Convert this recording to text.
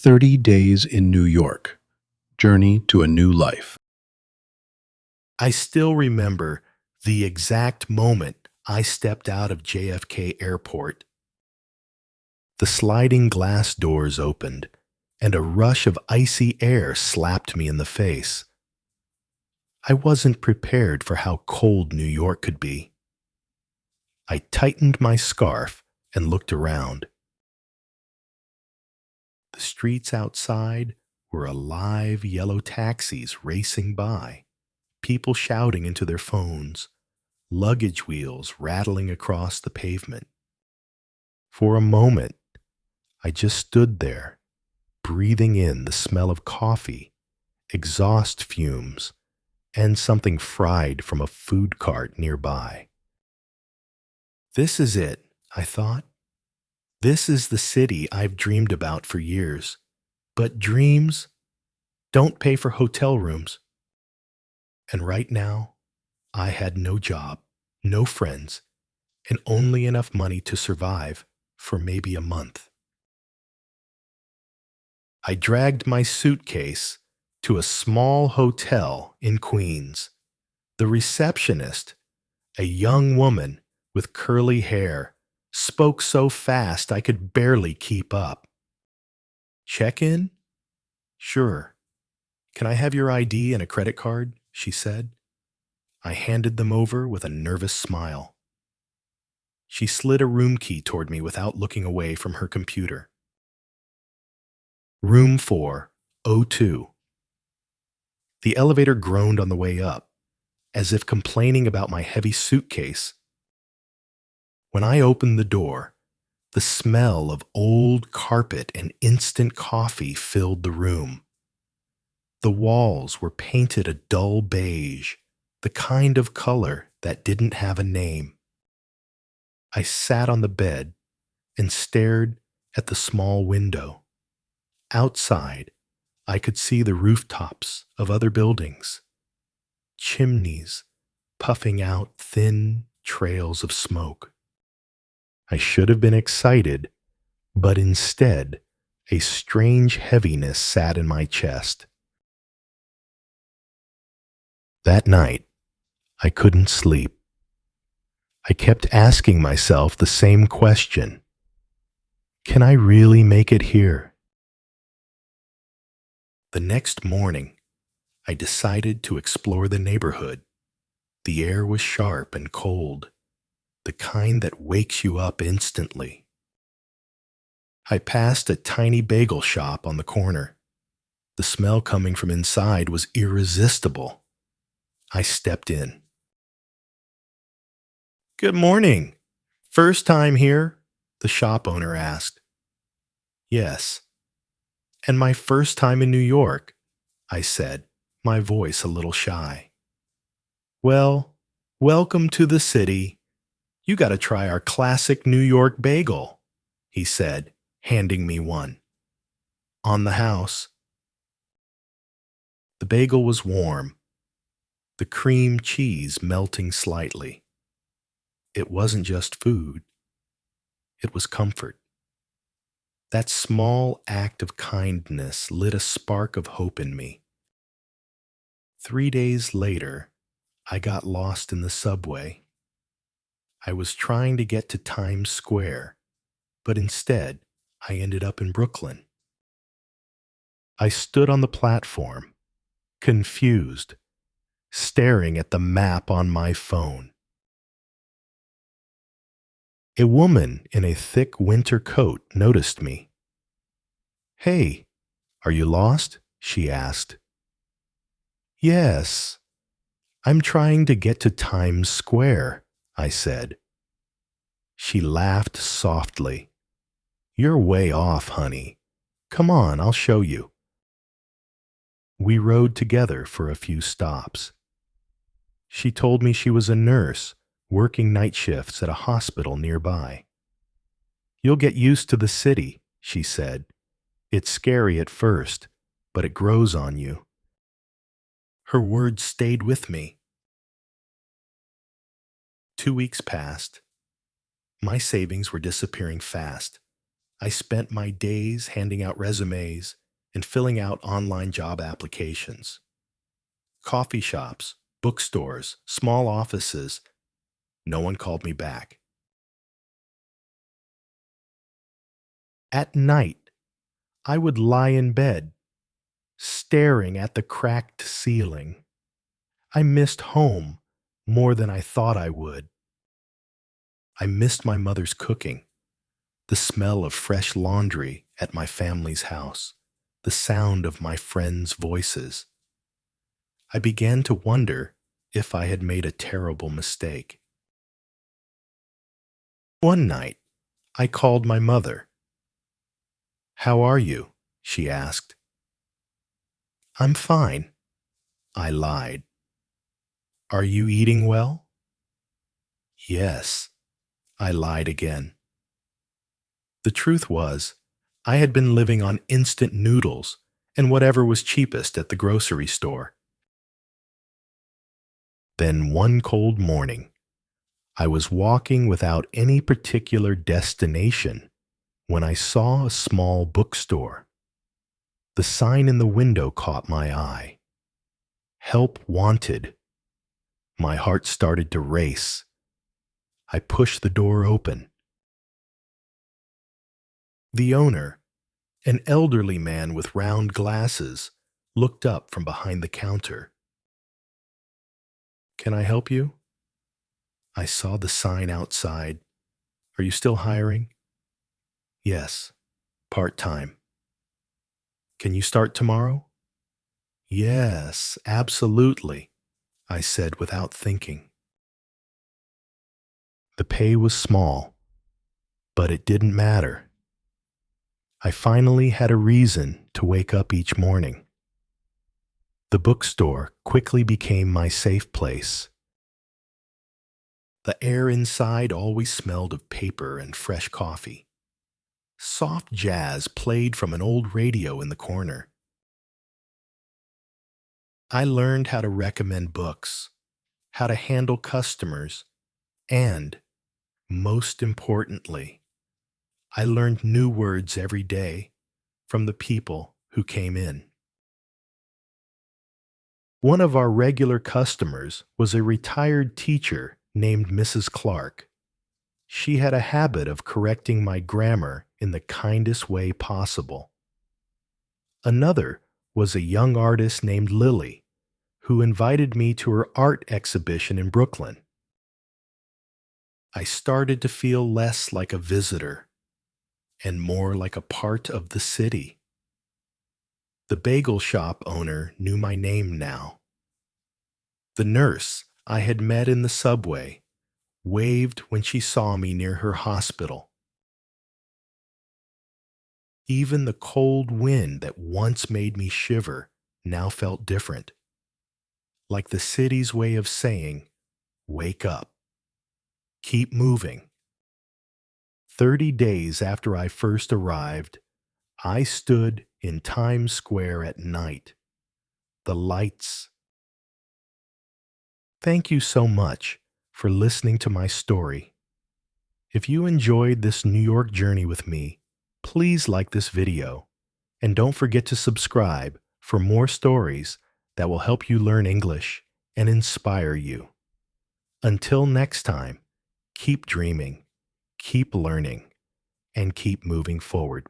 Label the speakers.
Speaker 1: 30 Days in New York Journey to a New Life.
Speaker 2: I still remember the exact moment I stepped out of JFK Airport. The sliding glass doors opened, and a rush of icy air slapped me in the face. I wasn't prepared for how cold New York could be. I tightened my scarf and looked around. The streets outside were alive yellow taxis racing by, people shouting into their phones, luggage wheels rattling across the pavement. For a moment, I just stood there, breathing in the smell of coffee, exhaust fumes, and something fried from a food cart nearby. This is it, I thought. This is the city I've dreamed about for years. But dreams don't pay for hotel rooms. And right now, I had no job, no friends, and only enough money to survive for maybe a month. I dragged my suitcase to a small hotel in Queens. The receptionist, a young woman with curly hair, spoke so fast I could barely keep up. Check in? Sure. Can I have your ID and a credit card? She said. I handed them over with a nervous smile. She slid a room key toward me without looking away from her computer. Room 402. The elevator groaned on the way up, as if complaining about my heavy suitcase. When I opened the door, the smell of old carpet and instant coffee filled the room. The walls were painted a dull beige, the kind of color that didn't have a name. I sat on the bed and stared at the small window. Outside, I could see the rooftops of other buildings, chimneys puffing out thin trails of smoke. I should have been excited, but instead, a strange heaviness sat in my chest. That night, I couldn't sleep. I kept asking myself the same question. Can I really make it here? The next morning, I decided to explore the neighborhood. The air was sharp and cold, the kind that wakes you up instantly. I passed a tiny bagel shop on the corner. The smell coming from inside was irresistible. I stepped in. Good morning. First time here? The shop owner asked. Yes. And my first time in New York, I said, my voice a little shy. Well, welcome to the city. You gotta try our classic New York bagel, he said, handing me one. On the house. The bagel was warm, the cream cheese melting slightly. It wasn't just food, it was comfort. That small act of kindness lit a spark of hope in me. 3 days later, I got lost in the subway. I was trying to get to Times Square, but instead, I ended up in Brooklyn. I stood on the platform, confused, staring at the map on my phone. A woman in a thick winter coat noticed me. Hey, are you lost? She asked. Yes, I'm trying to get to Times Square, I said. She laughed softly. You're way off, honey. Come on, I'll show you. We rode together for a few stops. She told me she was a nurse working night shifts at a hospital nearby. You'll get used to the city, she said. It's scary at first, but it grows on you. Her words stayed with me. 2 weeks passed. My savings were disappearing fast. I spent my days handing out resumes and filling out online job applications. Coffee shops, bookstores, small offices, no one called me back. At night, I would lie in bed, staring at the cracked ceiling. I missed home more than I thought I would. I missed my mother's cooking, the smell of fresh laundry at my family's house, the sound of my friends' voices. I began to wonder if I had made a terrible mistake. One night, I called my mother. "How are you?" she asked. "I'm fine," I lied. "Are you eating well?" "Yes," I lied again. The truth was, I had been living on instant noodles and whatever was cheapest at the grocery store. Then one cold morning, I was walking without any particular destination when I saw a small bookstore. The sign in the window caught my eye. "Help wanted." My heart started to race. I pushed the door open. The owner, an elderly man with round glasses, looked up from behind the counter. "Can I help you?" I saw the sign outside. "Are you still hiring?" "Yes, part-time." "Can you start tomorrow?" "Yes, absolutely," I said without thinking. The pay was small, but it didn't matter. I finally had a reason to wake up each morning. The bookstore quickly became my safe place. The air inside always smelled of paper and fresh coffee. Soft jazz played from an old radio in the corner. I learned how to recommend books, how to handle customers, and, most importantly, I learned new words every day from the people who came in. One of our regular customers was a retired teacher named Mrs. Clark. She had a habit of correcting my grammar in the kindest way possible. Another was a young artist named Lily, who invited me to her art exhibition in Brooklyn. I started to feel less like a visitor and more like a part of the city. The bagel shop owner knew my name now. The nurse I had met in the subway waved when she saw me near her hospital. Even the cold wind that once made me shiver now felt different, like the city's way of saying, "Wake up. Keep moving." 30 days after I first arrived, I stood in Times Square at night. The lights. Thank you so much for listening to my story. If you enjoyed this New York journey with me, please like this video, and don't forget to subscribe for more stories that will help you learn English and inspire you. Until next time, keep dreaming, keep learning, and keep moving forward.